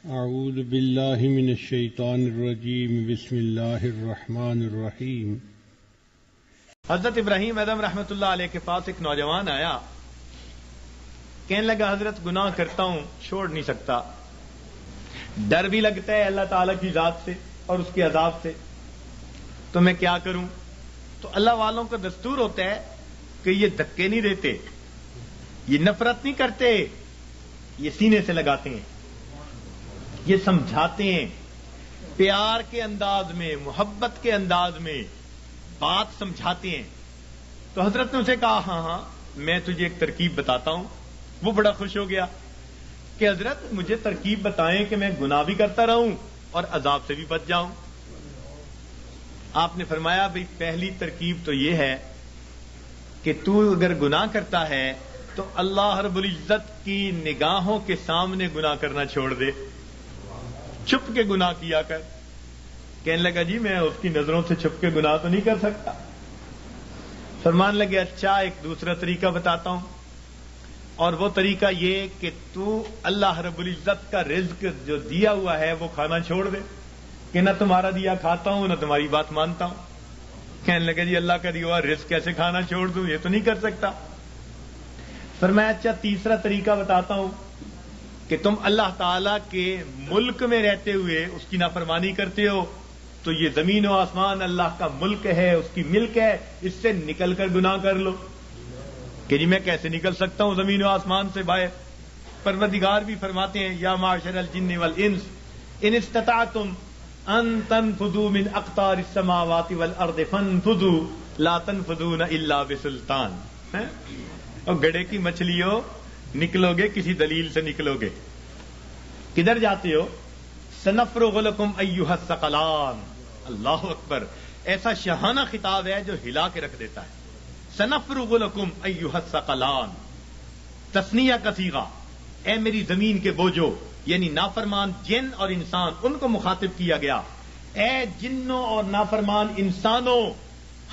اعوذ باللہ من الشیطان الرجیم بسم اللہ الرحمن الرحیم۔ حضرت ابراہیم اعظم رحمۃ اللہ علیہ کے پاس ایک نوجوان آیا، کہنے لگا حضرت گناہ کرتا ہوں، چھوڑ نہیں سکتا، ڈر بھی لگتا ہے اللہ تعالیٰ کی ذات سے اور اس کے عذاب سے، تو میں کیا کروں؟ تو اللہ والوں کا دستور ہوتا ہے کہ یہ دھکے نہیں دیتے، یہ نفرت نہیں کرتے، یہ سینے سے لگاتے ہیں، یہ سمجھاتے ہیں، پیار کے انداز میں، محبت کے انداز میں بات سمجھاتے ہیں۔ تو حضرت نے اسے کہا ہاں میں تجھے ایک ترکیب بتاتا ہوں۔ وہ بڑا خوش ہو گیا کہ حضرت مجھے ترکیب بتائیں کہ میں گناہ بھی کرتا رہوں اور عذاب سے بھی بچ جاؤں۔ آپ نے فرمایا بھئی پہلی ترکیب تو یہ ہے کہ تو اگر گناہ کرتا ہے تو اللہ رب العزت کی نگاہوں کے سامنے گناہ کرنا چھوڑ دے، چھپ کے گناہ کیا کر۔ کہنے لگا جی میں اس کی نظروں سے چھپ کے گناہ تو نہیں کر سکتا۔ فرمان لگے اچھا ایک دوسرا طریقہ بتاتا ہوں، اور وہ طریقہ یہ کہ تو اللہ رب العزت کا رزق جو دیا ہوا ہے وہ کھانا چھوڑ دے، کہ نہ تمہارا دیا کھاتا ہوں نہ تمہاری بات مانتا ہوں۔ کہنے لگا جی اللہ کا دیا ہوا رزق کیسے کھانا چھوڑ دوں، یہ تو نہیں کر سکتا۔ فرمایا اچھا تیسرا طریقہ بتاتا ہوں کہ تم اللہ تعالیٰ کے ملک میں رہتے ہوئے اس کی نافرمانی کرتے ہو، تو یہ زمین و آسمان اللہ کا ملک ہے، اس کی ملک ہے، اس سے نکل کر گناہ کر لو۔ کہ جی میں کیسے نکل سکتا ہوں زمین و آسمان سے باہر؟ پروردگار بھی فرماتے ہیں یا معشر الجن والانس ان استطعتم ان تنفذوا من اقطار السماوات والارض فانفذوا لا تنفذون الا بسلطان۔ اور گڑھے کی مچھلی ہو، نکلو گے کسی دلیل سے نکلو گے۔ کدھر جاتے ہو؟ سنفرغ لکم ایھا الثقلان۔ اللہ اکبر، ایسا شاہانہ خطاب ہے جو ہلا کے رکھ دیتا ہے۔ سنفرغ لکم ایھا الثقلان، تثنیہ کا صیغہ، اے میری زمین کے بوجھو، یعنی نافرمان جن اور انسان، ان کو مخاطب کیا گیا۔ اے جنوں اور نافرمان انسانوں،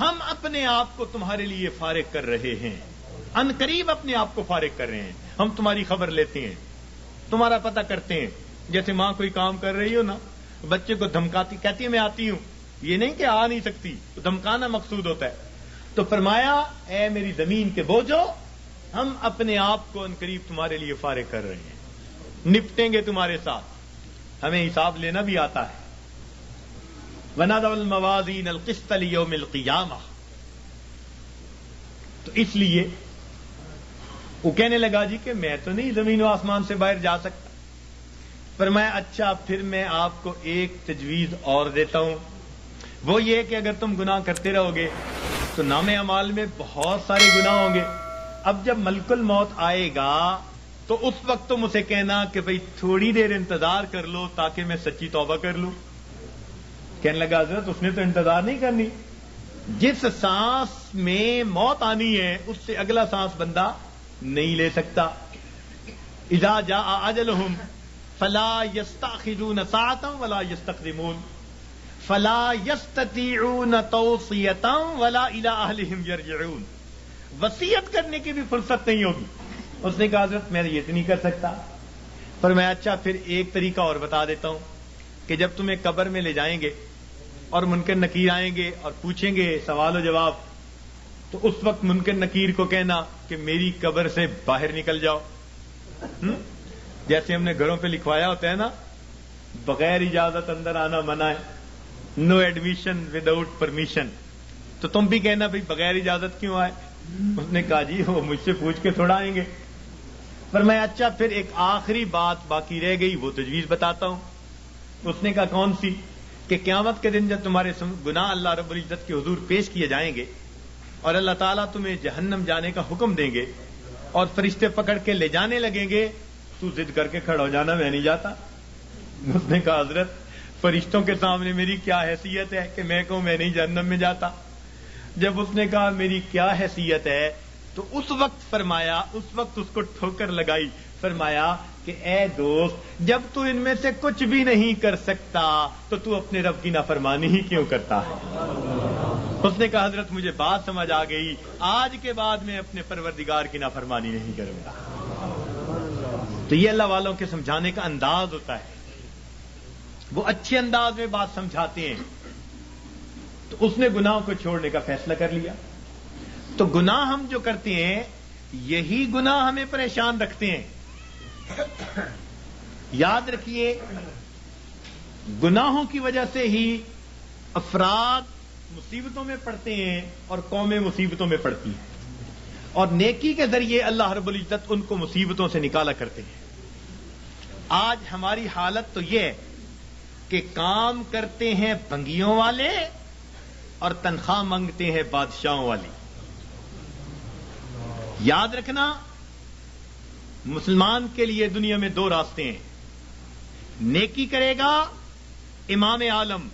ہم اپنے آپ کو تمہارے لیے فارغ کر رہے ہیں، ان قریب اپنے آپ کو فارغ کر رہے ہیں۔ ہم تمہاری خبر لیتے ہیں، تمہارا پتہ کرتے ہیں۔ جیسے ماں کوئی کام کر رہی ہو نا، بچے کو دھمکاتی، کہتی ہے میں آتی ہوں، یہ نہیں کہ آ نہیں سکتی، تو دھمکانا مقصود ہوتا ہے۔ تو فرمایا اے میری زمین کے بوجھو، ہم اپنے آپ کو ان قریب تمہارے لیے فارغ کر رہے ہیں، نپٹیں گے تمہارے ساتھ، ہمیں حساب لینا بھی آتا ہے۔ وَنَضَعُ الْمَوَازِينَ الْقِسْطَ لِيَوْمِ الْقِيَامَةِ۔ تو اس لیے وہ کہنے لگا جی کہ میں تو نہیں زمین و آسمان سے باہر جا سکتا۔ فرمایا اچھا پھر میں آپ کو ایک تجویز اور دیتا ہوں، وہ یہ کہ اگر تم گناہ کرتے رہو گے تو نام اعمال میں بہت سارے گناہ ہوں گے۔ اب جب ملک الموت آئے گا تو اس وقت تم اسے کہنا کہ بھئی تھوڑی دیر انتظار کر لو تاکہ میں سچی توبہ کر لوں۔ کہنے لگا حضرت اس نے تو انتظار نہیں کرنی، جس سانس میں موت آنی ہے اس سے اگلا سانس بندہ نہیں لے سکتا۔ اذا جاء اجلهم فلا يستأخرون ساعة ولا يستقدمون فلا يستطيعون توصية ولا الى اهلهم يرجعون۔ وصیت کرنے کی بھی فرصت نہیں ہوگی۔ اس نے کہا حضرت میں یہ تو نہیں کر سکتا۔ فرمایا اچھا پھر ایک طریقہ اور بتا دیتا ہوں کہ جب تمہیں قبر میں لے جائیں گے اور منکر نکیر آئیں گے اور پوچھیں گے سوال و جواب، تو اس وقت منکر نکیر کو کہنا کہ میری قبر سے باہر نکل جاؤ۔ جیسے ہم نے گھروں پہ لکھوایا ہوتا ہے نا، بغیر اجازت اندر آنا منع ہے، نو ایڈمیشن وداؤٹ پرمیشن۔ تو تم بھی کہنا بھئی بغیر اجازت کیوں آئے؟ اس نے کہا جی وہ مجھ سے پوچھ کے تھوڑا آئیں گے۔ فرمایا اچھا پھر ایک آخری بات باقی رہ گئی، وہ تجویز بتاتا ہوں۔ اس نے کہا کون سی؟ کہ قیامت کے دن جب تمہارے گناہ اللہ رب العزت کے حضور پیش کیے جائیں گے اور اللہ تعالیٰ تمہیں جہنم جانے کا حکم دیں گے اور فرشتے پکڑ کے لے جانے لگیں گے، تو ضد کر کے کھڑا ہو جانا میں نہیں جاتا۔ اس نے کہا حضرت فرشتوں کے سامنے میری کیا حیثیت ہے کہ میں کہوں میں نہیں جہنم میں جاتا؟ جب اس نے کہا میری کیا حیثیت ہے تو اس وقت فرمایا، اس وقت اس کو ٹھوکر لگائی، فرمایا کہ اے دوست جب تو ان میں سے کچھ بھی نہیں کر سکتا تو تو اپنے رب کی نافرمانی ہی کیوں کرتا ہے؟ اس نے کہا حضرت مجھے بات سمجھ آ گئی، آج کے بعد میں اپنے پروردگار کی نافرمانی نہیں کروں گا۔ تو یہ اللہ والوں کے سمجھانے کا انداز ہوتا ہے۔ وہ اچھے انداز میں بات سمجھاتے ہیں تو اس نے گناہوں کو چھوڑنے کا فیصلہ کر لیا. تو گناہ ہم جو کرتے ہیں یہی گناہ ہمیں پریشان رکھتے ہیں. یاد رکھیے گناہوں کی وجہ سے ہی افراد مصیبتوں میں پڑتے ہیں اور قومیں مصیبتوں میں پڑتی ہیں, اور نیکی کے ذریعے اللہ رب العزت ان کو مصیبتوں سے نکالا کرتے ہیں. آج ہماری حالت تو یہ ہے کہ کام کرتے ہیں بھنگیوں والے اور تنخواہ مانگتے ہیں بادشاہوں والی. یاد رکھنا مسلمان کے لیے دنیا میں دو راستے ہیں. نیکی کرے گا امام عالم,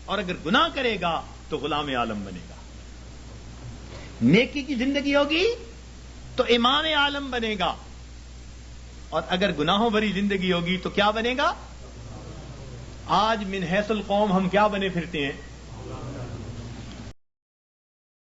اور اگر گناہ کرے گا تو غلام عالم بنے گا. نیکی کی زندگی ہوگی تو امام عالم بنے گا, اور اگر گناہوں بھری زندگی ہوگی تو کیا بنے گا؟ آج من حیث القوم ہم کیا بنے پھرتے ہیں؟